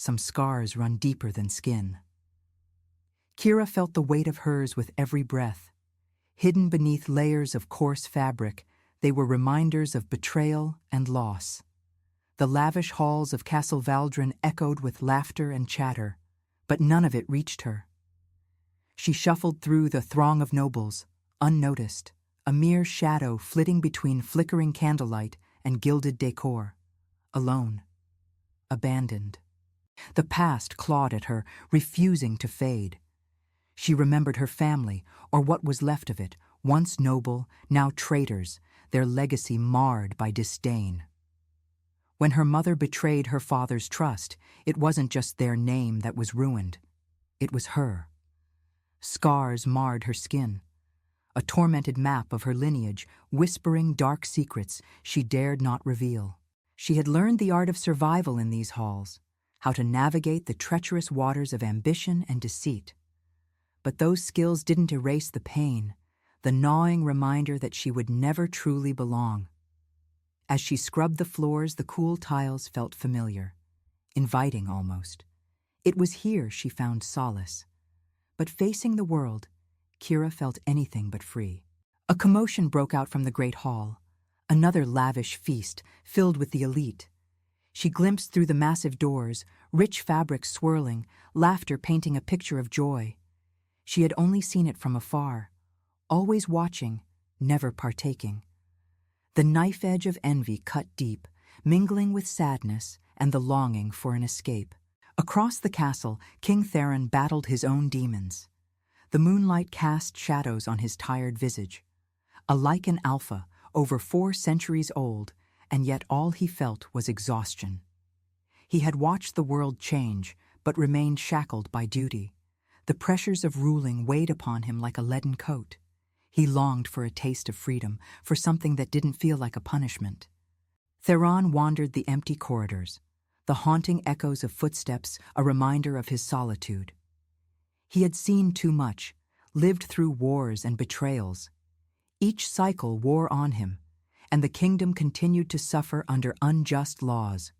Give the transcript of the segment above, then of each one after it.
some scars run deeper than skin. Kira felt the weight of hers with every breath. Hidden beneath layers of coarse fabric, they were reminders of betrayal and loss. The lavish halls of Castle Valdrin echoed with laughter and chatter, but none of it reached her. She shuffled through the throng of nobles, unnoticed, a mere shadow flitting between flickering candlelight and gilded decor, alone, abandoned. The past clawed at her, refusing to fade. She remembered her family, or what was left of it, once noble, now traitors, their legacy marred by disdain. When her mother betrayed her father's trust, it wasn't just their name that was ruined. It was her. Scars marred her skin, a tormented map of her lineage, whispering dark secrets she dared not reveal. She had learned the art of survival in these halls, how to navigate the treacherous waters of ambition and deceit. But those skills didn't erase the pain, the gnawing reminder that she would never truly belong. As she scrubbed the floors, the cool tiles felt familiar, inviting almost. It was here she found solace. But facing the world, Kira felt anything but free. A commotion broke out from the great hall, another lavish feast filled with the elite. She glimpsed through the massive doors, rich fabrics swirling, laughter painting a picture of joy. She had only seen it from afar, always watching, never partaking. The knife edge of envy cut deep, mingling with sadness and the longing for an escape. Across the castle, King Theron battled his own demons. The moonlight cast shadows on his tired visage. A lichen alpha, over 4 centuries old, and yet all he felt was exhaustion. He had watched the world change, but remained shackled by duty. The pressures of ruling weighed upon him like a leaden coat. He longed for a taste of freedom, for something that didn't feel like a punishment. Theron wandered the empty corridors, the haunting echoes of footsteps a reminder of his solitude. He had seen too much, lived through wars and betrayals. Each cycle wore on him, and the kingdom continued to suffer under unjust laws.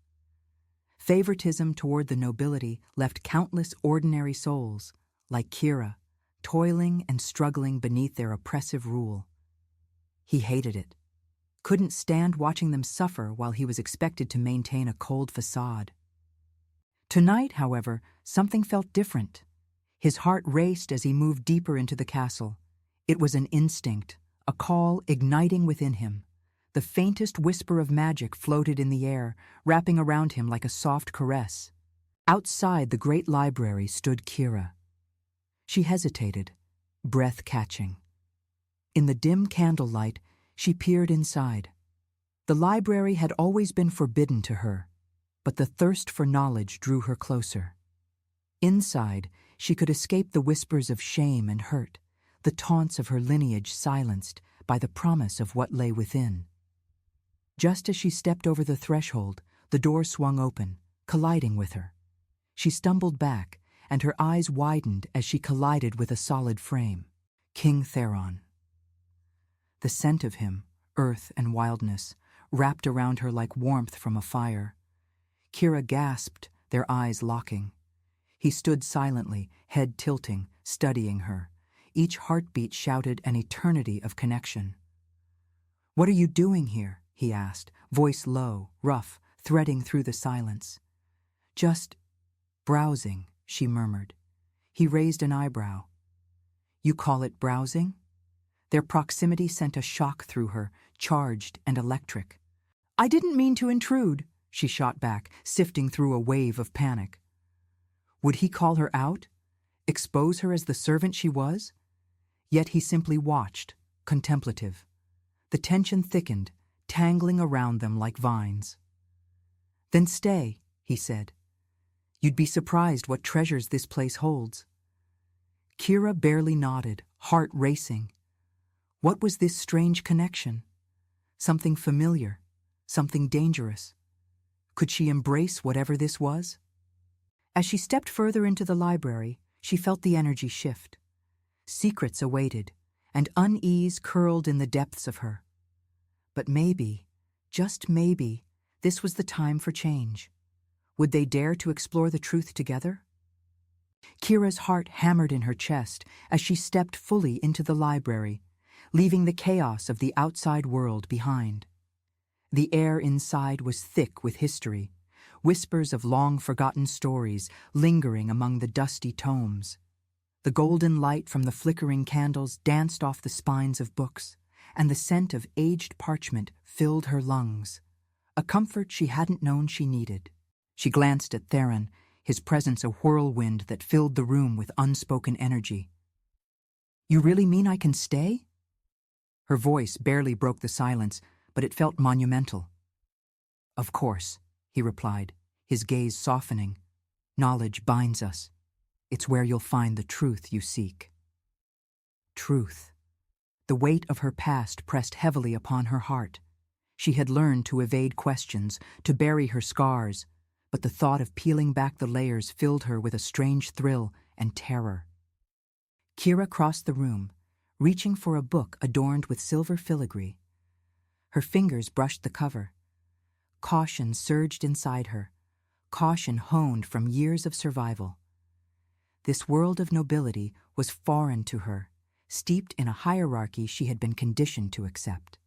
Favoritism toward the nobility left countless ordinary souls, like Kira, toiling and struggling beneath their oppressive rule. He hated it, couldn't stand watching them suffer while he was expected to maintain a cold facade. Tonight, however, something felt different. His heart raced as he moved deeper into the castle. It was an instinct, a call igniting within him. The faintest whisper of magic floated in the air, wrapping around him like a soft caress. Outside the great library stood Kira. She hesitated, breath catching. In the dim candlelight, she peered inside. The library had always been forbidden to her, but the thirst for knowledge drew her closer. Inside, she could escape the whispers of shame and hurt, the taunts of her lineage silenced by the promise of what lay within. Just as she stepped over the threshold, the door swung open, colliding with her. She stumbled back, and her eyes widened as she collided with a solid frame. King Theron. The scent of him, earth and wildness, wrapped around her like warmth from a fire. Kira gasped, their eyes locking. He stood silently, head tilting, studying her. Each heartbeat shouted an eternity of connection. "What are you doing here?" he asked, voice low, rough, threading through the silence. "Just browsing," she murmured. He raised an eyebrow. "You call it browsing?" Their proximity sent a shock through her, charged and electric. "I didn't mean to intrude," she shot back, sifting through a wave of panic. Would he call her out? Expose her as the servant she was? Yet he simply watched, contemplative. The tension thickened, tangling around them like vines. "Then stay," he said. "You'd be surprised what treasures this place holds." Kira barely nodded, heart racing. What was this strange connection? Something familiar, something dangerous. Could she embrace whatever this was? As she stepped further into the library, she felt the energy shift. Secrets awaited, and unease curled in the depths of her. But maybe, just maybe, this was the time for change. Would they dare to explore the truth together? Kira's heart hammered in her chest as she stepped fully into the library, leaving the chaos of the outside world behind. The air inside was thick with history, whispers of long-forgotten stories lingering among the dusty tomes. The golden light from the flickering candles danced off the spines of books, and the scent of aged parchment filled her lungs, a comfort she hadn't known she needed. She glanced at Theron, his presence a whirlwind that filled the room with unspoken energy. "You really mean I can stay?" Her voice barely broke the silence, but it felt monumental. "Of course," he replied, his gaze softening. "Knowledge binds us. It's where you'll find the truth you seek." Truth. The weight of her past pressed heavily upon her heart. She had learned to evade questions, to bury her scars, but the thought of peeling back the layers filled her with a strange thrill and terror. Kira crossed the room, reaching for a book adorned with silver filigree. Her fingers brushed the cover. Caution surged inside her, caution honed from years of survival. This world of nobility was foreign to her, steeped in a hierarchy she had been conditioned to accept.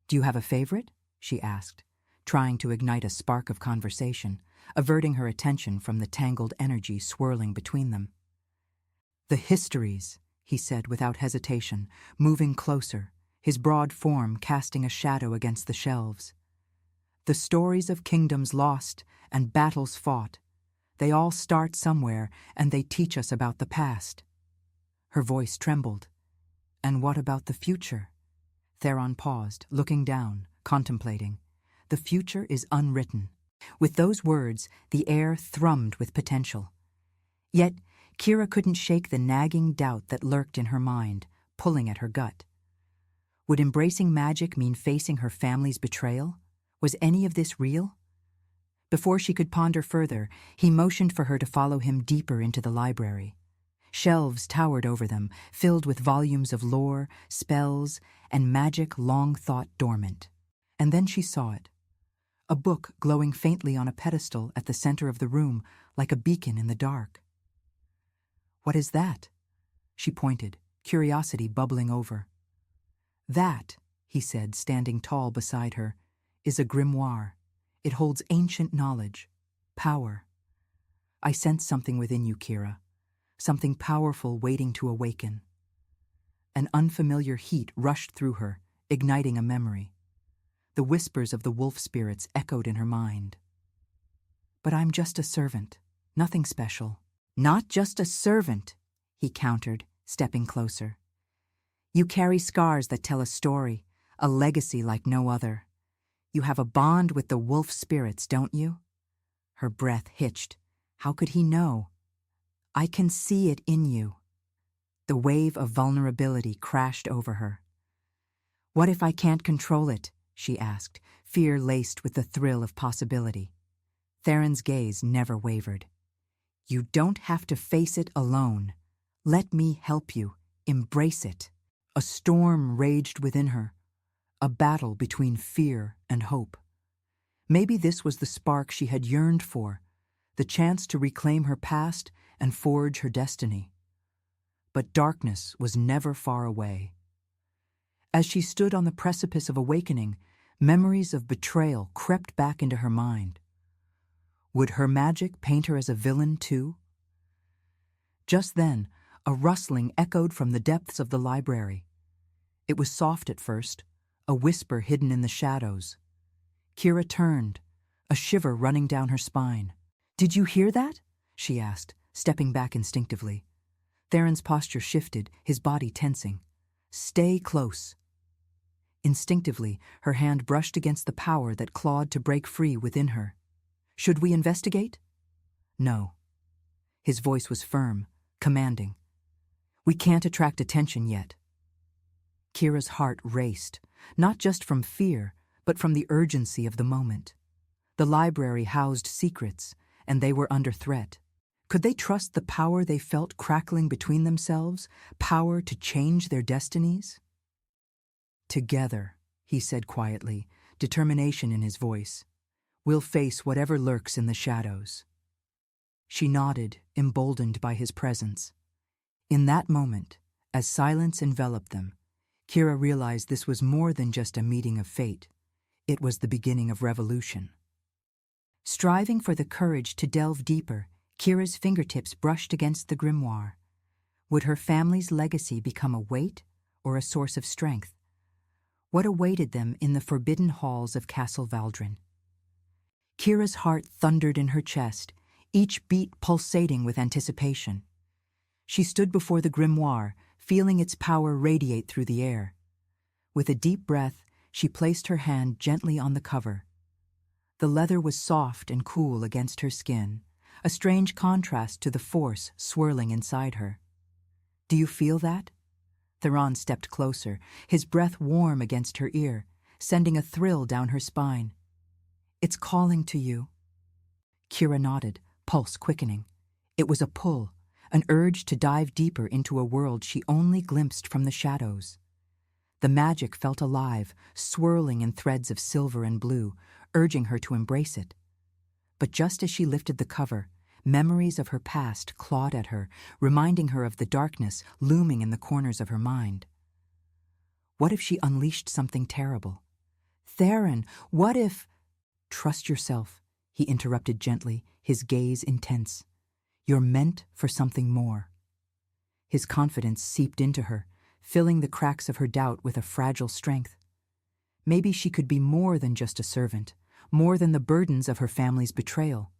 "Do you have a favorite?" she asked, trying to ignite a spark of conversation, averting her attention from the tangled energy swirling between them. "The histories," he said without hesitation, moving closer, his broad form casting a shadow against the shelves. "The stories of kingdoms lost and battles fought. They all start somewhere, and they teach us about the past." Her voice trembled. "And what about the future?" Theron paused, looking down, contemplating. "The future is unwritten." With those words, the air thrummed with potential. Yet, Kira couldn't shake the nagging doubt that lurked in her mind, pulling at her gut. Would embracing magic mean facing her family's betrayal? Was any of this real? Before she could ponder further, he motioned for her to follow him deeper into the library. Shelves towered over them, filled with volumes of lore, spells, and magic long thought dormant. And then she saw it. A book glowing faintly on a pedestal at the center of the room, like a beacon in the dark. "What is that?" She pointed, curiosity bubbling over. "That," he said, standing tall beside her, "is a grimoire. It holds ancient knowledge, power. I sense something within you, Kira, something powerful waiting to awaken." An unfamiliar heat rushed through her, igniting a memory. The whispers of the wolf spirits echoed in her mind. "But I'm just a servant, nothing special." "Not just a servant," he countered, stepping closer. "You carry scars that tell a story, a legacy like no other. You have a bond with the wolf spirits, don't you?" Her breath hitched. How could he know? "I can see it in you." The wave of vulnerability crashed over her. "What if I can't control it?" she asked, fear laced with the thrill of possibility. Theron's gaze never wavered. "You don't have to face it alone. Let me help you. Embrace it." A storm raged within her, a battle between fear and hope. Maybe this was the spark she had yearned for, the chance to reclaim her past and forge her destiny. But darkness was never far away. As she stood on the precipice of awakening, memories of betrayal crept back into her mind. Would her magic paint her as a villain too? Just then, a rustling echoed from the depths of the library. It was soft at first, a whisper hidden in the shadows. Kira turned, a shiver running down her spine. "Did you hear that?" she asked, stepping back instinctively. Theron's posture shifted, his body tensing. "Stay close." Instinctively, her hand brushed against the power that clawed to break free within her. "Should we investigate?" "No." His voice was firm, commanding. "We can't attract attention yet." Kira's heart raced, not just from fear, but from the urgency of the moment. The library housed secrets, and they were under threat. Could they trust the power they felt crackling between themselves, power to change their destinies? "Together," he said quietly, determination in his voice. We'll face whatever lurks in the shadows." She nodded, emboldened by his presence. In that moment, as silence enveloped them, Kira realized this was more than just a meeting of fate. It was the beginning of revolution. Striving for the courage to delve deeper, Kira's fingertips brushed against the grimoire. Would her family's legacy become a weight or a source of strength? What awaited them in the forbidden halls of Castle Valdrin? Kira's heart thundered in her chest, each beat pulsating with anticipation. She stood before the grimoire, feeling its power radiate through the air. With a deep breath, she placed her hand gently on the cover. The leather was soft and cool against her skin, a strange contrast to the force swirling inside her. "Do you feel that?" Theron stepped closer, his breath warm against her ear, sending a thrill down her spine. "It's calling to you." Kira nodded, pulse quickening. It was a pull, an urge to dive deeper into a world she only glimpsed from the shadows. The magic felt alive, swirling in threads of silver and blue, urging her to embrace it. But just as she lifted the cover, memories of her past clawed at her, reminding her of the darkness looming in the corners of her mind. What if she unleashed something terrible? "Theron, what if—" "Trust yourself," he interrupted gently, his gaze intense. "You're meant for something more." His confidence seeped into her, filling the cracks of her doubt with a fragile strength. Maybe she could be more than just a servant, more than the burdens of her family's betrayal.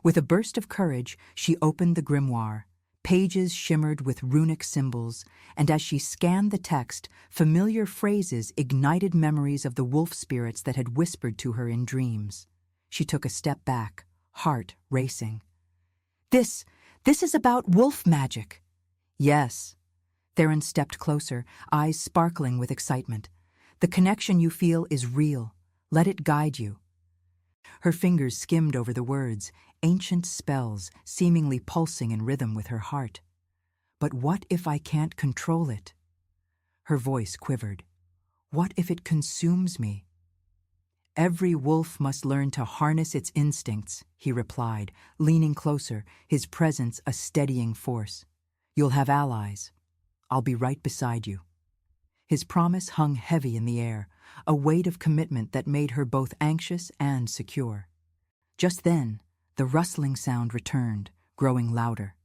With a burst of courage, she opened the grimoire. Pages shimmered with runic symbols, and as she scanned the text, familiar phrases ignited memories of the wolf spirits that had whispered to her in dreams. She took a step back, heart racing. This is about wolf magic." "Yes." Theron stepped closer, eyes sparkling with excitement. "The connection you feel is real. Let it guide you." Her fingers skimmed over the words, ancient spells seemingly pulsing in rhythm with her heart. "But what if I can't control it?" Her voice quivered. "What if it consumes me?" "Every wolf must learn to harness its instincts," he replied, leaning closer, his presence a steadying force. "You'll have allies. I'll be right beside you." His promise hung heavy in the air, a weight of commitment that made her both anxious and secure. Just then, the rustling sound returned, growing louder.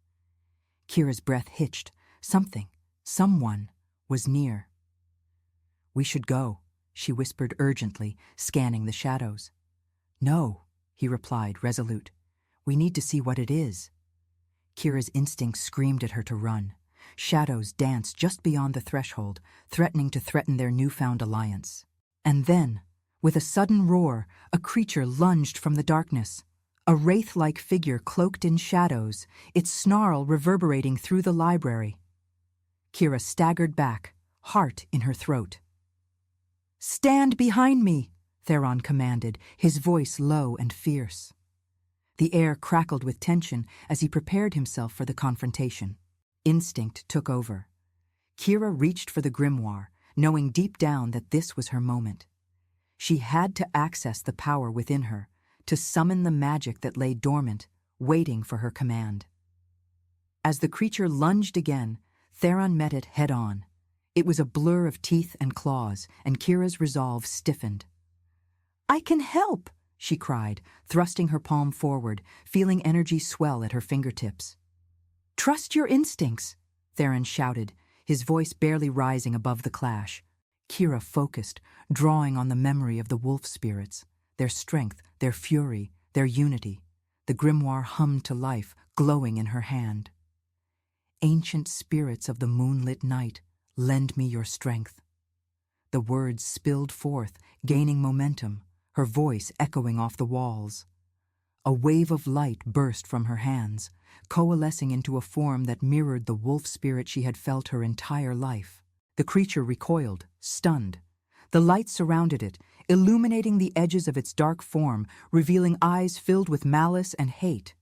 Kira's breath hitched. Someone was near. "We should go," she whispered urgently, scanning the shadows. "No," he replied, resolute. "We need to see what it is." Kira's instinct screamed at her to run. Shadows danced just beyond the threshold, threatening to threaten their newfound alliance. And then, with a sudden roar, a creature lunged from the darkness. A wraith-like figure cloaked in shadows, its snarl reverberating through the library. Kira staggered back, heart in her throat. "Stand behind me," Theron commanded, his voice low and fierce. The air crackled with tension as he prepared himself for the confrontation. Instinct took over. Kira reached for the grimoire, knowing deep down that this was her moment. She had to access the power within her, to summon the magic that lay dormant, waiting for her command. As the creature lunged again, Theron met it head-on. It was a blur of teeth and claws, and Kira's resolve stiffened. "I can help," she cried, thrusting her palm forward, feeling energy swell at her fingertips. "Trust your instincts," Theron shouted, his voice barely rising above the clash. Kira focused, drawing on the memory of the wolf spirits, their strength, their fury, their unity. The grimoire hummed to life, glowing in her hand. "Ancient spirits of the moonlit night, lend me your strength." The words spilled forth, gaining momentum, her voice echoing off the walls. A wave of light burst from her hands, coalescing into a form that mirrored the wolf spirit she had felt her entire life. The creature recoiled, stunned. The light surrounded it, illuminating the edges of its dark form, revealing eyes filled with malice and hate.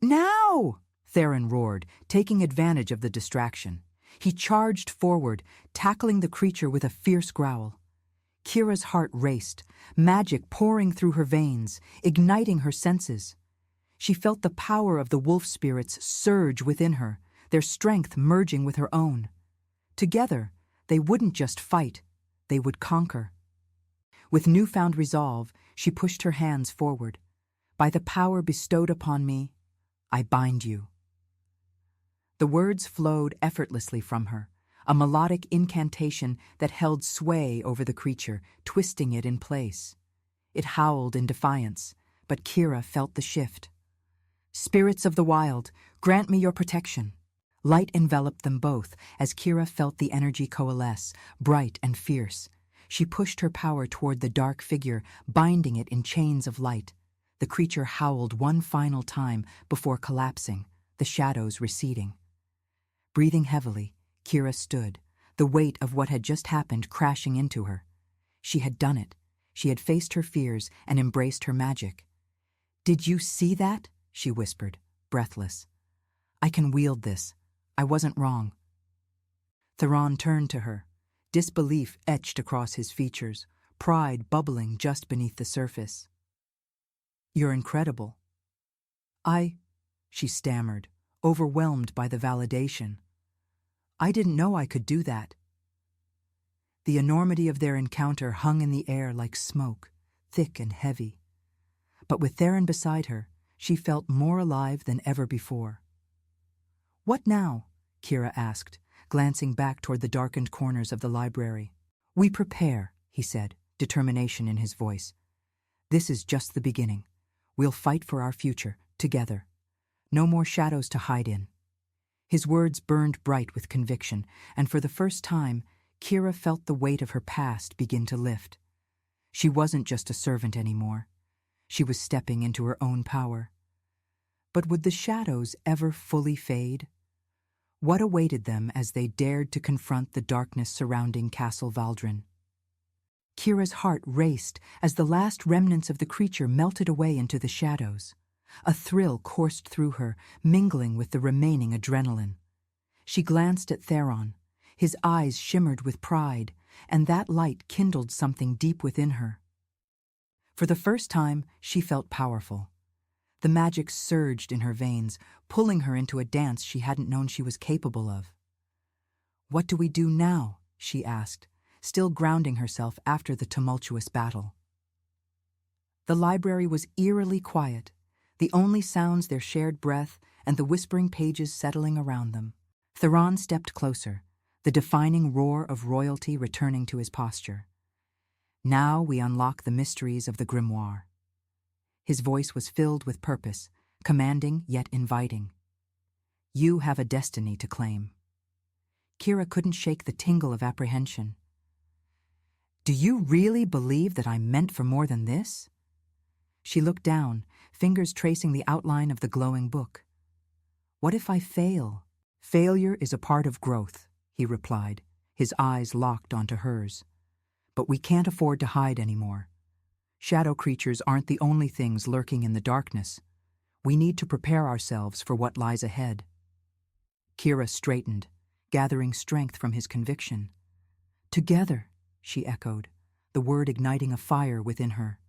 "Now!" Theron roared, taking advantage of the distraction. He charged forward, tackling the creature with a fierce growl. Kira's heart raced, magic pouring through her veins, igniting her senses. She felt the power of the wolf spirits surge within her, their strength merging with her own. Together, they wouldn't just fight, they would conquer. With newfound resolve, she pushed her hands forward. By the power bestowed upon me, I bind you. The words flowed effortlessly from her, a melodic incantation that held sway over the creature, twisting it in place. It howled in defiance, but Kira felt the shift. Spirits of the wild, grant me your protection. Light enveloped them both as Kira felt the energy coalesce, bright and fierce. She pushed her power toward the dark figure, binding it in chains of light. The creature howled one final time before collapsing, the shadows receding. Breathing heavily, Kira stood, the weight of what had just happened crashing into her. She had done it. She had faced her fears and embraced her magic. "Did you see that?" she whispered, breathless. "I can wield this. I wasn't wrong." Theron turned to her, disbelief etched across his features, pride bubbling just beneath the surface. "You're incredible." She stammered, overwhelmed by the validation. "I didn't know I could do that." The enormity of their encounter hung in the air like smoke, thick and heavy. But with Theron beside her, she felt more alive than ever before. "What now?" Kira asked, glancing back toward the darkened corners of the library. "We prepare," he said, determination in his voice. "This is just the beginning. We'll fight for our future, together. No more shadows to hide in." His words burned bright with conviction, and for the first time, Kira felt the weight of her past begin to lift. She wasn't just a servant anymore. She was stepping into her own power. But would the shadows ever fully fade? What awaited them as they dared to confront the darkness surrounding Castle Valdrin? Kira's heart raced as the last remnants of the creature melted away into the shadows. A thrill coursed through her, mingling with the remaining adrenaline. She glanced at Theron. His eyes shimmered with pride, and that light kindled something deep within her. For the first time, she felt powerful. The magic surged in her veins, pulling her into a dance she hadn't known she was capable of. "What do we do now?" she asked, still grounding herself after the tumultuous battle. The library was eerily quiet, the only sounds their shared breath and the whispering pages settling around them. Theron stepped closer, the defining roar of royalty returning to his posture. "Now we unlock the mysteries of the grimoire." His voice was filled with purpose, commanding yet inviting. "You have a destiny to claim." Kira couldn't shake the tingle of apprehension. "Do you really believe that I'm meant for more than this?" She looked down, fingers tracing the outline of the glowing book. "What if I fail?" "Failure is a part of growth," he replied, his eyes locked onto hers. "But we can't afford to hide anymore. Shadow creatures aren't the only things lurking in the darkness. We need to prepare ourselves for what lies ahead." Kira straightened, gathering strength from his conviction. "Together," she echoed, the word igniting a fire within her.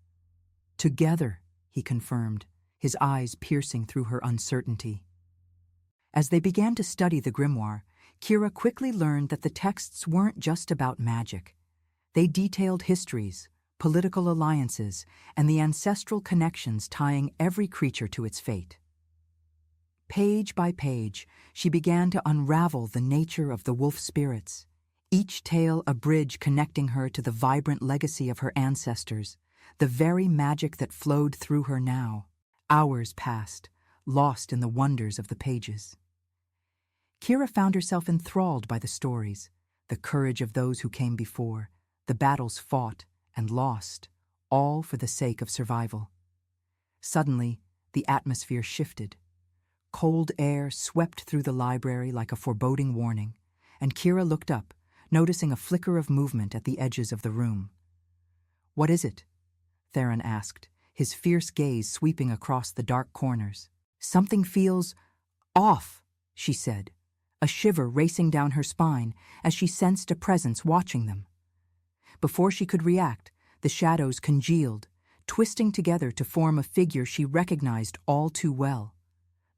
"Together," he confirmed, his eyes piercing through her uncertainty. As they began to study the grimoire, Kira quickly learned that the texts weren't just about magic. They detailed histories, political alliances, and the ancestral connections tying every creature to its fate. Page by page, she began to unravel the nature of the wolf spirits, each tale a bridge connecting her to the vibrant legacy of her ancestors, the very magic that flowed through her now. Hours passed, lost in the wonders of the pages. Kira found herself enthralled by the stories, the courage of those who came before, the battles fought and lost, all for the sake of survival. Suddenly, the atmosphere shifted. Cold air swept through the library like a foreboding warning, and Kira looked up, noticing a flicker of movement at the edges of the room. "What is it?" Theron asked, his fierce gaze sweeping across the dark corners. "Something feels off," she said, a shiver racing down her spine as she sensed a presence watching them. Before she could react, the shadows congealed, twisting together to form a figure she recognized all too well,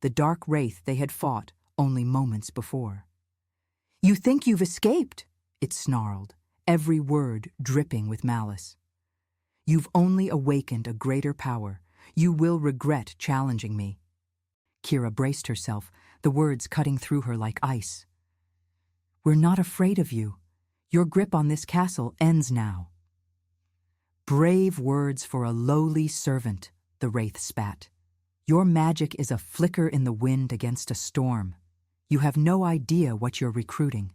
the dark wraith they had fought only moments before. "You think you've escaped," it snarled, every word dripping with malice. "You've only awakened a greater power. You will regret challenging me." Kira braced herself, the words cutting through her like ice. "We're not afraid of you. Your grip on this castle ends now." "Brave words for a lowly servant," the wraith spat. "Your magic is a flicker in the wind against a storm. You have no idea what you're recruiting."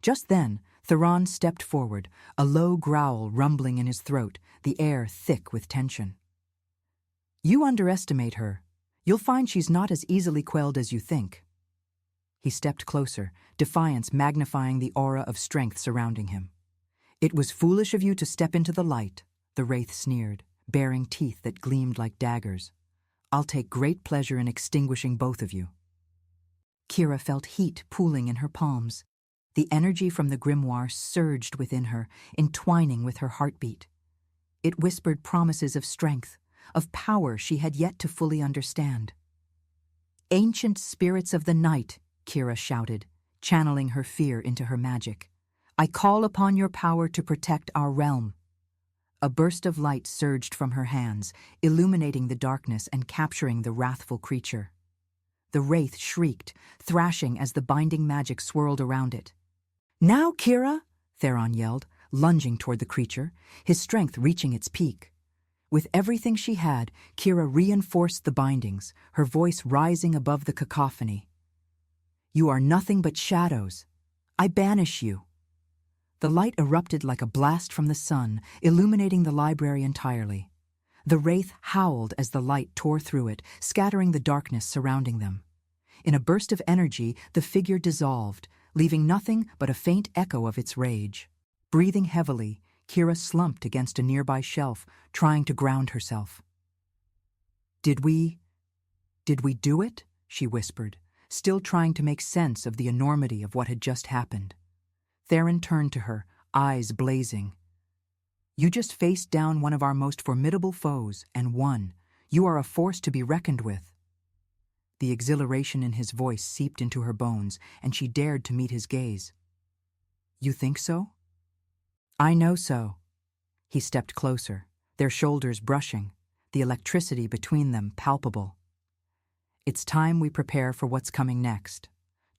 Just then, Theron stepped forward, a low growl rumbling in his throat, the air thick with tension. "You underestimate her. You'll find she's not as easily quelled as you think." He stepped closer, defiance magnifying the aura of strength surrounding him. "It was foolish of you to step into the light," the wraith sneered, baring teeth that gleamed like daggers. "I'll take great pleasure in extinguishing both of you." Kira felt heat pooling in her palms. The energy from the grimoire surged within her, entwining with her heartbeat. It whispered promises of strength, of power she had yet to fully understand. "Ancient spirits of the night," Kira shouted, channeling her fear into her magic. "I call upon your power to protect our realm." A burst of light surged from her hands, illuminating the darkness and capturing the wrathful creature. The wraith shrieked, thrashing as the binding magic swirled around it. "Now, Kira!" Theron yelled, lunging toward the creature, his strength reaching its peak. With everything she had, Kira reinforced the bindings, her voice rising above the cacophony. "You are nothing but shadows. I banish you." The light erupted like a blast from the sun, illuminating the library entirely. The wraith howled as the light tore through it, scattering the darkness surrounding them. In a burst of energy, the figure dissolved, leaving nothing but a faint echo of its rage. Breathing heavily, Kira slumped against a nearby shelf, trying to ground herself. Did we do it?" she whispered, still trying to make sense of the enormity of what had just happened. Theron turned to her, eyes blazing. "You just faced down one of our most formidable foes, and won. You are a force to be reckoned with." The exhilaration in his voice seeped into her bones, and she dared to meet his gaze. "You think so?" "I know so." He stepped closer, their shoulders brushing, the electricity between them palpable. "It's time we prepare for what's coming next.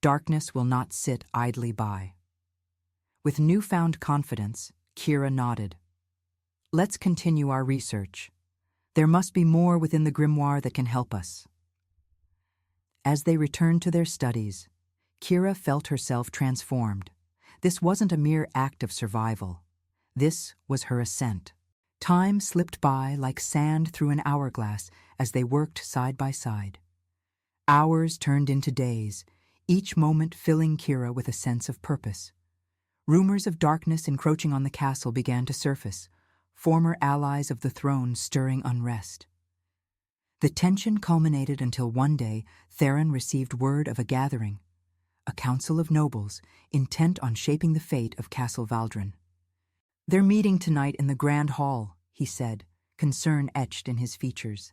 Darkness will not sit idly by." With newfound confidence, Kira nodded. "Let's continue our research. There must be more within the grimoire that can help us." As they returned to their studies, Kira felt herself transformed. This wasn't a mere act of survival. This was her ascent. Time slipped by like sand through an hourglass as they worked side by side. Hours turned into days, each moment filling Kira with a sense of purpose. Rumors of darkness encroaching on the castle began to surface, former allies of the throne stirring unrest. The tension culminated until one day Theron received word of a gathering, a council of nobles intent on shaping the fate of Castle Valdren. "They're meeting tonight in the Grand Hall," he said, concern etched in his features.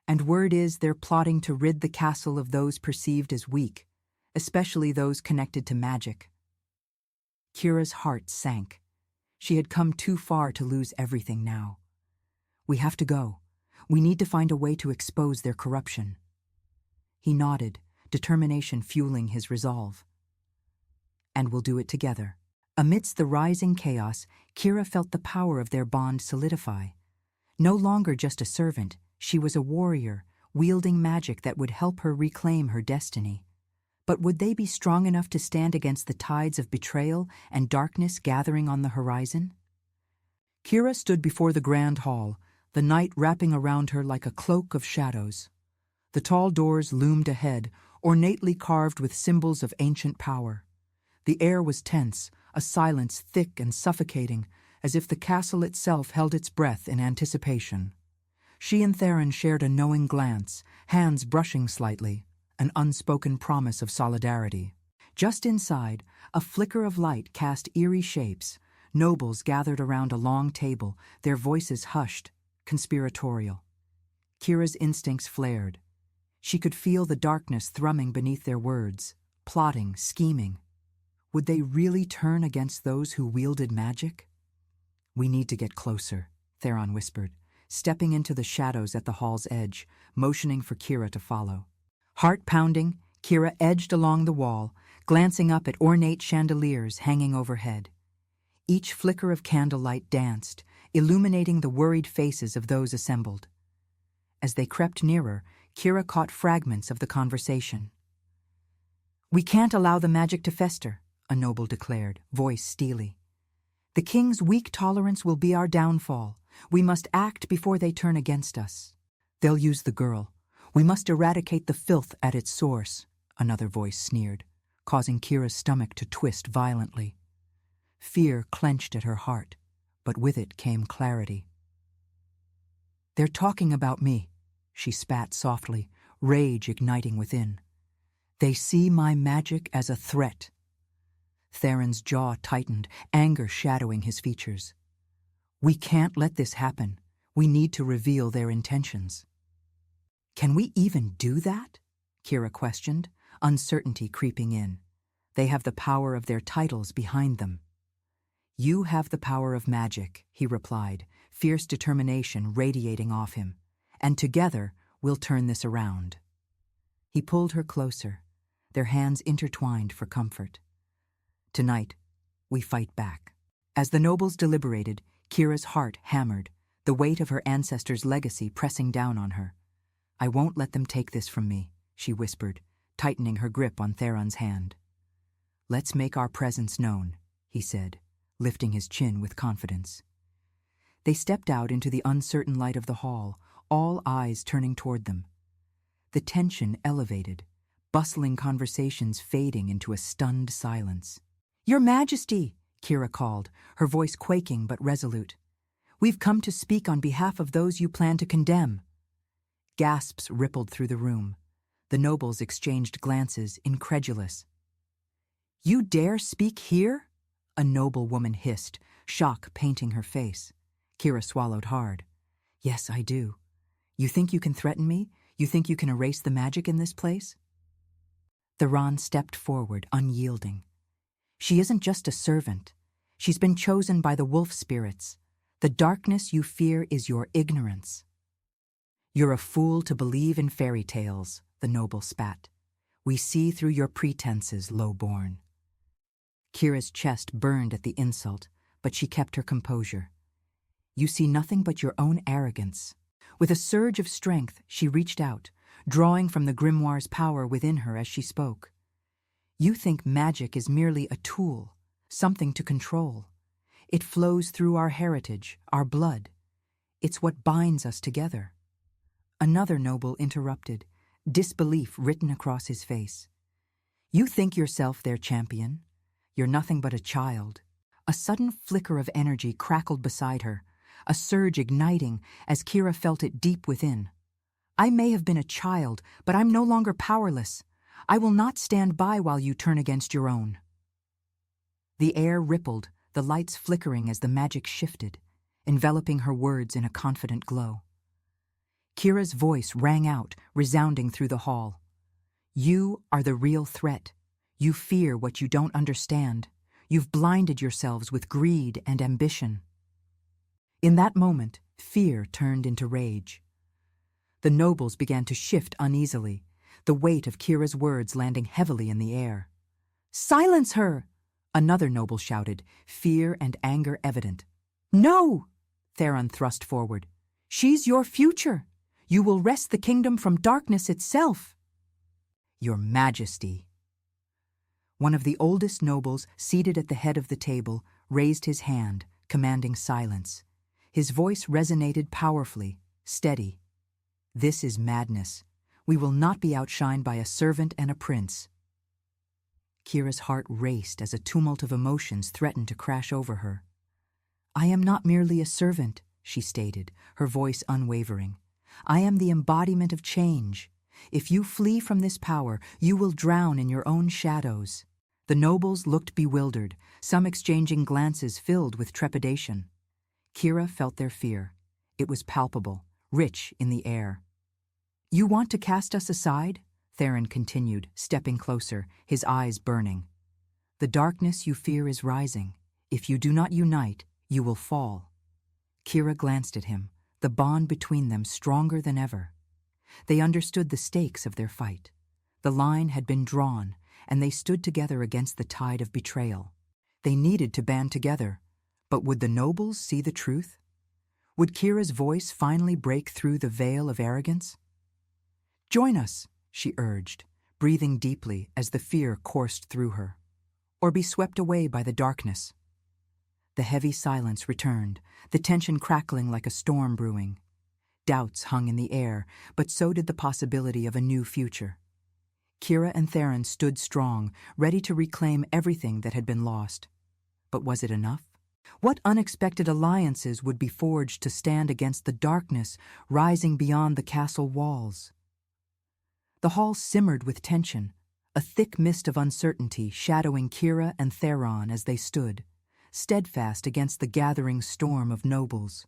"And word is they're plotting to rid the castle of those perceived as weak, especially those connected to magic." Kira's heart sank. She had come too far to lose everything now. "We have to go. We need to find a way to expose their corruption." He nodded, determination fueling his resolve. "And we'll do it together." Amidst the rising chaos, Kira felt the power of their bond solidify. No longer just a servant, she was a warrior, wielding magic that would help her reclaim her destiny. But would they be strong enough to stand against the tides of betrayal and darkness gathering on the horizon? Kira stood before the Grand Hall, the night wrapping around her like a cloak of shadows. The tall doors loomed ahead, ornately carved with symbols of ancient power. The air was tense, a silence thick and suffocating, as if the castle itself held its breath in anticipation. She and Theron shared a knowing glance, hands brushing slightly, an unspoken promise of solidarity. Just inside, a flicker of light cast eerie shapes, Nobles gathered around a long table, their voices hushed, conspiratorial. Kira's instincts flared. She could feel the darkness thrumming beneath their words, plotting, scheming. Would they really turn against those who wielded magic? "We need to get closer," Theron whispered, stepping into the shadows at the hall's edge, motioning for Kira to follow. Heart pounding, Kira edged along the wall, glancing up at ornate chandeliers hanging overhead. Each flicker of candlelight danced, illuminating the worried faces of those assembled. As they crept nearer, Kira caught fragments of the conversation. "We can't allow the magic to fester," a noble declared, voice steely. "The king's weak tolerance will be our downfall. We must act before they turn against us." "They'll use the girl. We must eradicate the filth at its source," another voice sneered, causing Kira's stomach to twist violently. Fear clenched at her heart, but with it came clarity. "They're talking about me," she spat softly, rage igniting within. "They see my magic as a threat." Theron's jaw tightened, anger shadowing his features. "We can't let this happen. We need to reveal their intentions." "Can we even do that?" Kira questioned, uncertainty creeping in. "They have the power of their titles behind them." "You have the power of magic," he replied, fierce determination radiating off him. "And together we'll turn this around." He pulled her closer, their hands intertwined for comfort. "Tonight, we fight back." As the nobles deliberated, Kira's heart hammered, the weight of her ancestors' legacy pressing down on her. "I won't let them take this from me," she whispered, tightening her grip on Theron's hand. "Let's make our presence known," he said, lifting his chin with confidence. They stepped out into the uncertain light of the hall, all eyes turning toward them. The tension elevated, bustling conversations fading into a stunned silence. "Your Majesty," Kira called, her voice quaking but resolute. "We've come to speak on behalf of those you plan to condemn." Gasps rippled through the room. The nobles exchanged glances, incredulous. "You dare speak here?" a noble woman hissed, shock painting her face. Kira swallowed hard. "Yes, I do. You think you can threaten me? You think you can erase the magic in this place?" Theron stepped forward, unyielding. "She isn't just a servant. She's been chosen by the wolf spirits. The darkness you fear is your ignorance." "You're a fool to believe in fairy tales," the noble spat. "We see through your pretenses, low-born." Kira's chest burned at the insult, but she kept her composure. "You see nothing but your own arrogance." With a surge of strength, she reached out, drawing from the grimoire's power within her as she spoke. "You think magic is merely a tool, something to control. It flows through our heritage, our blood. It's what binds us together." Another noble interrupted, disbelief written across his face. "You think yourself their champion? You're nothing but a child." A sudden flicker of energy crackled beside her, a surge igniting as Kira felt it deep within. "I may have been a child, but I'm no longer powerless. I will not stand by while you turn against your own." The air rippled, the lights flickering as the magic shifted, enveloping her words in a confident glow. Kira's voice rang out, resounding through the hall. "You are the real threat. You fear what you don't understand. You've blinded yourselves with greed and ambition." In that moment, fear turned into rage. The nobles began to shift uneasily, the weight of Kira's words landing heavily in the air. "Silence her!" another noble shouted, fear and anger evident. "No!" Theron thrust forward. "She's your future. You will wrest the kingdom from darkness itself." "Your Majesty." One of the oldest nobles, seated at the head of the table, raised his hand, commanding silence. His voice resonated powerfully, steady. "This is madness. We will not be outshined by a servant and a prince." Kira's heart raced as a tumult of emotions threatened to crash over her. "I am not merely a servant," she stated, her voice unwavering. "I am the embodiment of change. If you flee from this power, you will drown in your own shadows." The nobles looked bewildered, some exchanging glances filled with trepidation. Kira felt their fear. It was palpable, rich in the air. "You want to cast us aside?" Theron continued, stepping closer, his eyes burning. "The darkness you fear is rising. If you do not unite, you will fall." Kira glanced at him, the bond between them stronger than ever. They understood the stakes of their fight. The line had been drawn, and they stood together against the tide of betrayal. They needed to band together, but would the nobles see the truth? Would Kira's voice finally break through the veil of arrogance? "Join us," she urged, breathing deeply as the fear coursed through her. "Or be swept away by the darkness." The heavy silence returned, the tension crackling like a storm brewing. Doubts hung in the air, but so did the possibility of a new future. Kira and Theron stood strong, ready to reclaim everything that had been lost. But was it enough? What unexpected alliances would be forged to stand against the darkness rising beyond the castle walls? The hall simmered with tension, a thick mist of uncertainty shadowing Kira and Theron as they stood, steadfast against the gathering storm of nobles.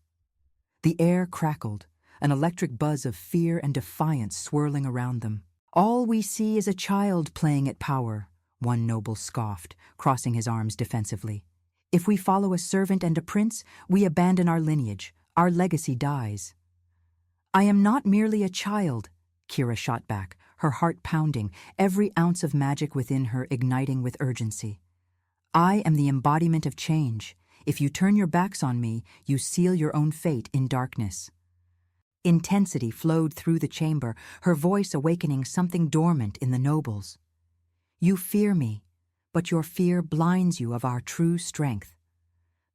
The air crackled, an electric buzz of fear and defiance swirling around them. "All we see is a child playing at power," one noble scoffed, crossing his arms defensively. "If we follow a servant and a prince, we abandon our lineage. Our legacy dies." "I am not merely a child," Kira shot back, her heart pounding, every ounce of magic within her igniting with urgency. "I am the embodiment of change. If you turn your backs on me, you seal your own fate in darkness." Intensity flowed through the chamber, her voice awakening something dormant in the nobles. "You fear me, but your fear blinds you of our true strength.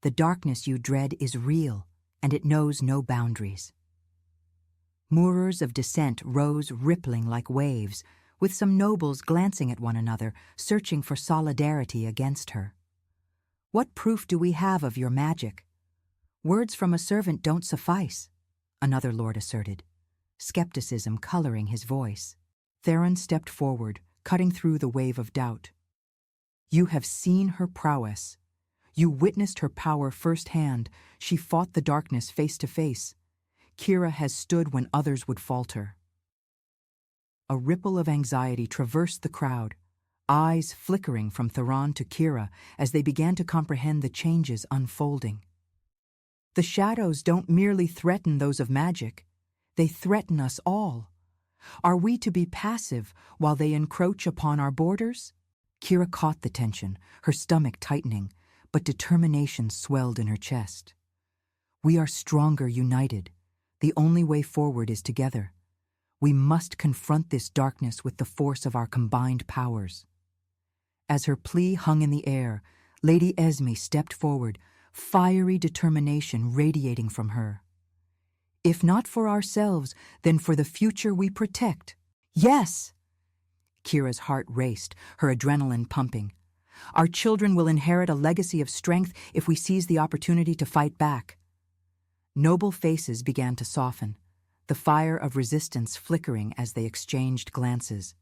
The darkness you dread is real, and it knows no boundaries." Murmurs of dissent rose rippling like waves, with some nobles glancing at one another, searching for solidarity against her. "What proof do we have of your magic?" "Words from a servant don't suffice," another lord asserted, skepticism coloring his voice. Theron stepped forward, cutting through the wave of doubt. "You have seen her prowess. You witnessed her power firsthand. She fought the darkness face to face. Kira has stood when others would falter." A ripple of anxiety traversed the crowd, eyes flickering from Theron to Kira as they began to comprehend the changes unfolding. The shadows don't merely threaten those of magic, they threaten us all. Are we to be passive while they encroach upon our borders? Kira caught the tension, her stomach tightening, but determination swelled in her chest. "We are stronger united. The only way forward is together. We must confront this darkness with the force of our combined powers." As her plea hung in the air, Lady Esme stepped forward, fiery determination radiating from her. "If not for ourselves, then for the future we protect." "Yes!" Kira's heart raced, her adrenaline pumping. "Our children will inherit a legacy of strength if we seize the opportunity to fight back." Noble faces began to soften, the fire of resistance flickering as they exchanged glances.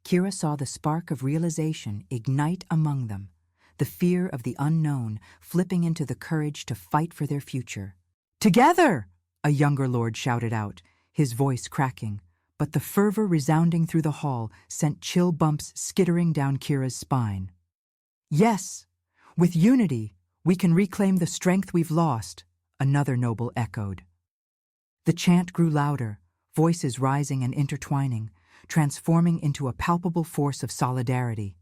Kira saw the spark of realization ignite among them, the fear of the unknown flipping into the courage to fight for their future. "Together!" a younger lord shouted out, his voice cracking, but the fervor resounding through the hall sent chill bumps skittering down Kira's spine. "Yes, with unity, we can reclaim the strength we've lost," another noble echoed. The chant grew louder, voices rising and intertwining, transforming into a palpable force of solidarity.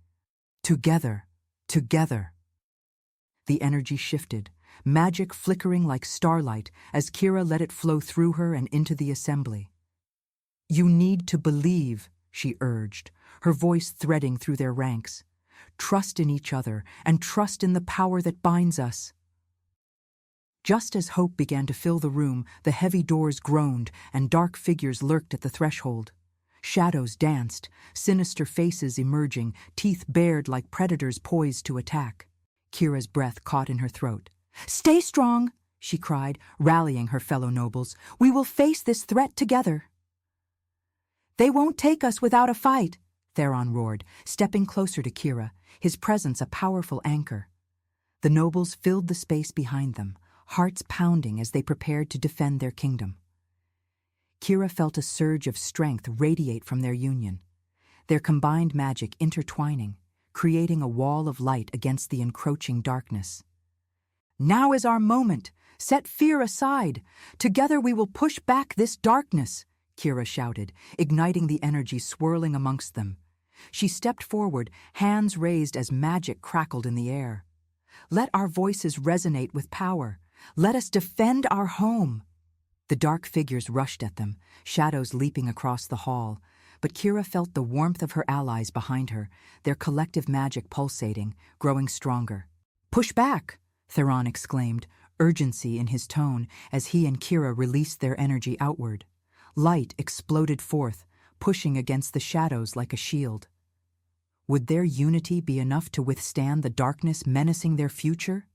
"Together, together." The energy shifted, magic flickering like starlight as Kira let it flow through her and into the assembly. "You need to believe," she urged, her voice threading through their ranks. "Trust in each other and trust in the power that binds us." Just as hope began to fill the room, the heavy doors groaned and dark figures lurked at the threshold. Shadows danced, sinister faces emerging, teeth bared like predators poised to attack. Kira's breath caught in her throat. "Stay strong," she cried, rallying her fellow nobles. "We will face this threat together." "They won't take us without a fight," Theron roared, stepping closer to Kira, his presence a powerful anchor. The nobles filled the space behind them, hearts pounding as they prepared to defend their kingdom. Kira felt a surge of strength radiate from their union, their combined magic intertwining, creating a wall of light against the encroaching darkness. "Now is our moment! Set fear aside! Together we will push back this darkness!" Kira shouted, igniting the energy swirling amongst them. She stepped forward, hands raised as magic crackled in the air. "Let our voices resonate with power. Let us defend our home!" The dark figures rushed at them, shadows leaping across the hall, but Kira felt the warmth of her allies behind her, their collective magic pulsating, growing stronger. "Push back!" Theron exclaimed, urgency in his tone as he and Kira released their energy outward. Light exploded forth, pushing against the shadows like a shield. Would their unity be enough to withstand the darkness menacing their future?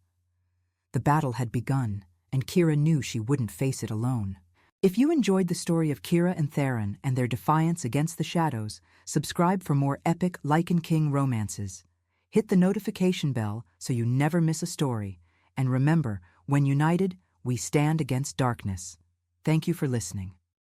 The battle had begun, and Kira knew she wouldn't face it alone. If you enjoyed the story of Kira and Theron and their defiance against the shadows, subscribe for more epic Lichen King romances. Hit the notification bell so you never miss a story. And remember, when united, we stand against darkness. Thank you for listening.